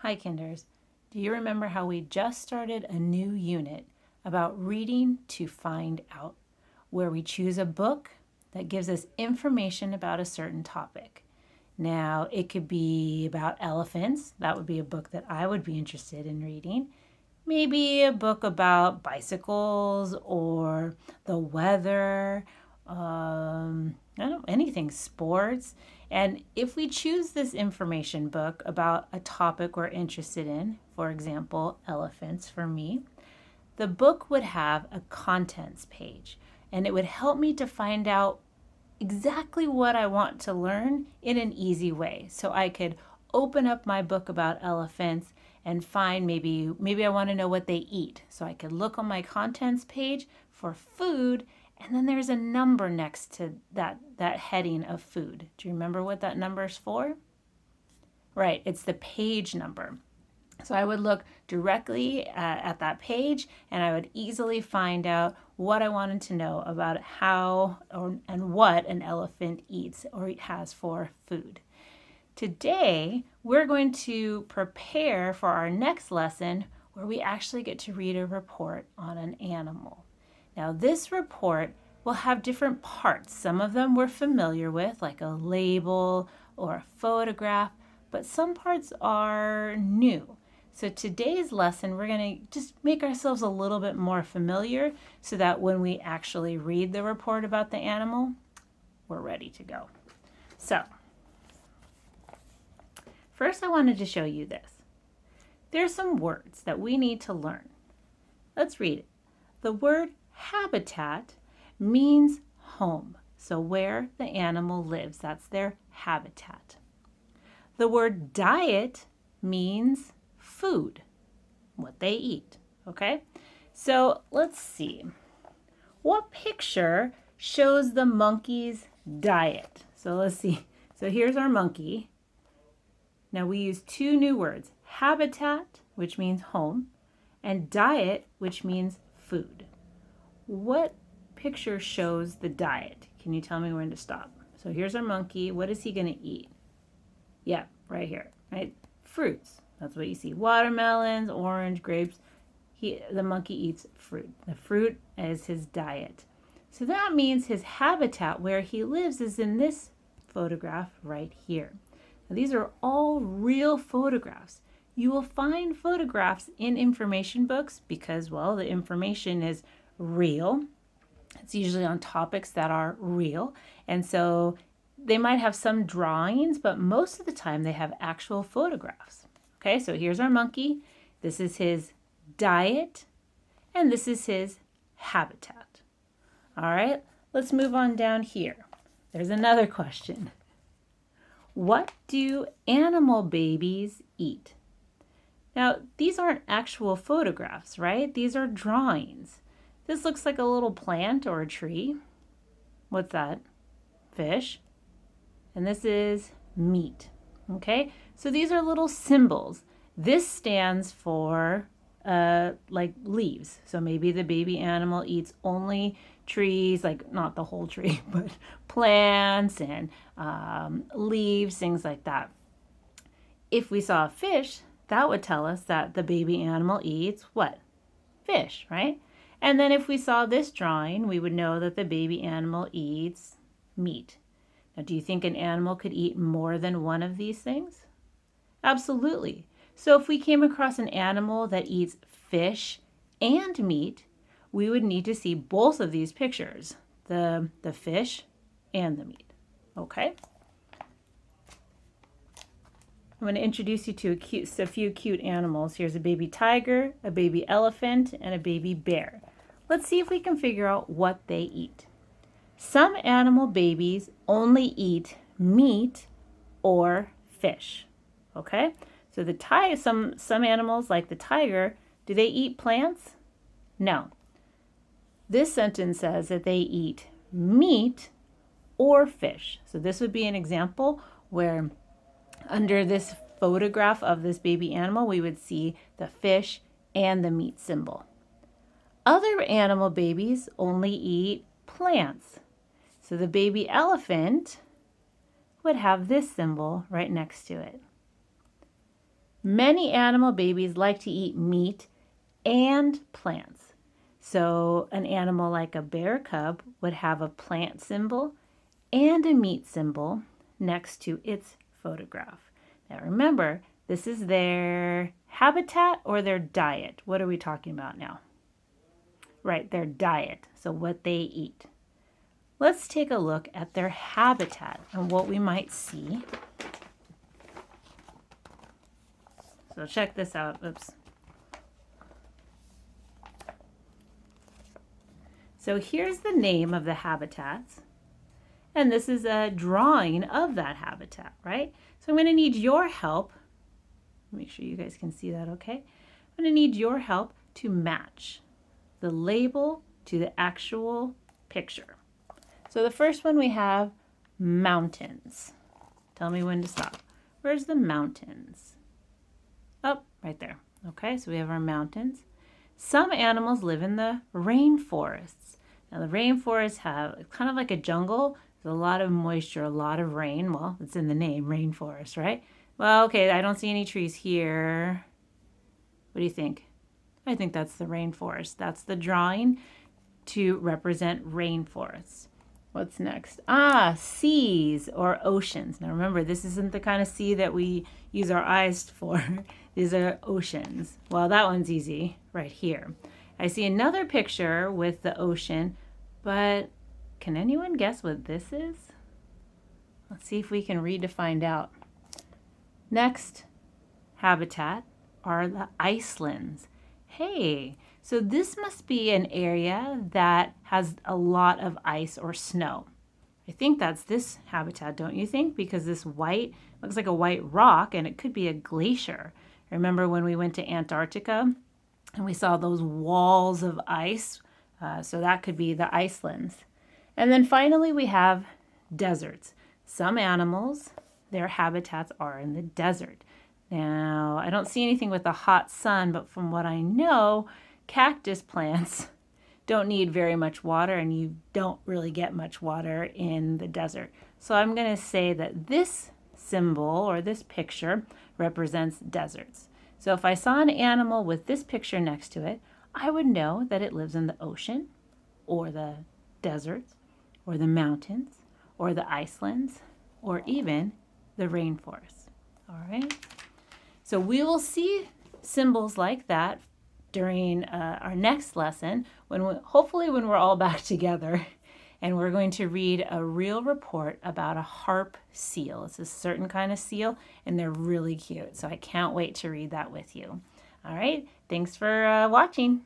Hi, Kinders. Do you remember how we just started a new unit about reading to find out, where we choose a book that gives us information about a certain topic? Now, it could be about elephants. That would be a book that I would be interested in reading. Maybe a book about bicycles or the weather, I don't know, anything, sports. And if we choose this information book about a topic we're interested in, for example, elephants for me, the book would have a contents page and it would help me to find out exactly what I want to learn in an easy way. So I could open up my book about elephants and find maybe I want to know what they eat. So I could look on my contents page for food, and then there's a number next to that heading of food. Do you remember what that number is for? Right, it's the page number. So I would look directly at that page and I would easily find out what I wanted to know about how and what an elephant eats or has for food. Today, we're going to prepare for our next lesson where we actually get to read a report on an animal. Now, this report will have different parts. Some of them we're familiar with, like a label or a photograph, but some parts are new. So today's lesson, we're going to just make ourselves a little bit more familiar so that when we actually read the report about the animal, we're ready to go. So, first I wanted to show you this. There's some words that we need to learn. Let's read it. The word habitat means home. So where the animal lives, that's their habitat. The word diet means food, what they eat, okay? So let's see. What picture shows the monkey's diet? So let's see. So here's our monkey. Now we use two new words, habitat, which means home, and diet, which means food. What picture shows the diet? Can you tell me when to stop? So here's our monkey. What is he going to eat? Yeah, right here, right? Fruits. That's what you see. Watermelons, orange, grapes. The monkey eats fruit. The fruit is his diet. So that means his habitat where he lives is in this photograph right here. Now, these are all real photographs. You will find photographs in information books because, well, the information is real. It's usually on topics that are real. And so they might have some drawings, but most of the time they have actual photographs. Okay, so here's our monkey. This is his diet, and this is his habitat. All right, let's move on down here. There's another question. What do animal babies eat? Now, these aren't actual photographs, right? These are drawings. This looks like a little plant or a tree. What's that? Fish. And this is meat. Okay, so these are little symbols. This stands for like leaves. So maybe the baby animal eats only trees, like not the whole tree, but plants and leaves, things like that. If we saw a fish, that would tell us that the baby animal eats what? Fish, right? And then if we saw this drawing, we would know that the baby animal eats meat. Now, do you think an animal could eat more than one of these things? Absolutely. So if we came across an animal that eats fish and meat, we would need to see both of these pictures, the fish and the meat. Okay? I'm going to introduce you to a few cute animals. Here's a baby tiger, a baby elephant, and a baby bear. Let's see if we can figure out what they eat. Some animal babies only eat meat or fish. Okay? So some animals like the tiger, do they eat plants? No. This sentence says that they eat meat or fish. So this would be an example where under this photograph of this baby animal, we would see the fish and the meat symbol. Other animal babies only eat plants. So the baby elephant would have this symbol right next to it. Many animal babies like to eat meat and plants. So an animal like a bear cub would have a plant symbol and a meat symbol next to its photograph. Now remember, this is their habitat or their diet. What are we talking about now? Right, their diet, so what they eat. Let's take a look at their habitat and what we might see. So check this out. Oops. So here's the name of the habitats. And this is a drawing of that habitat, right? So I'm going to need your help. Make sure you guys can see that okay. I'm going to need your help to match the label to the actual picture. So the first one we have mountains. Tell me when to stop. Where's the mountains? Oh, right there. Okay, so we have our mountains. Some animals live in the rainforests. Now the rainforests have kind of like a jungle. There's a lot of moisture, a lot of rain. Well, it's in the name, rainforest, right? Well, okay, I don't see any trees here. What do you think? I think that's the rainforest. That's the drawing to represent rainforests. What's next? Seas or oceans. Now remember, this isn't the kind of sea that we use our eyes for. These are oceans. Well, that one's easy right here. I see another picture with the ocean, but can anyone guess what this is? Let's see if we can read to find out. Next habitat are the icelands. Hey, so this must be an area that has a lot of ice or snow. I think that's this habitat, don't you think? Because this white looks like a white rock and it could be a glacier. Remember when we went to Antarctica and we saw those walls of ice? So that could be the icelands. And then finally we have deserts. Some animals, their habitats are in the desert. Now, I don't see anything with the hot sun, but from what I know, cactus plants don't need very much water and you don't really get much water in the desert. So I'm going to say that this symbol or this picture represents deserts. So if I saw an animal with this picture next to it, I would know that it lives in the ocean or the deserts or the mountains or the icelands or even the rainforest. All right. So we will see symbols like that during our next lesson, hopefully when we're all back together, and we're going to read a real report about a harp seal. It's a certain kind of seal, and they're really cute. So I can't wait to read that with you. All right, thanks for watching.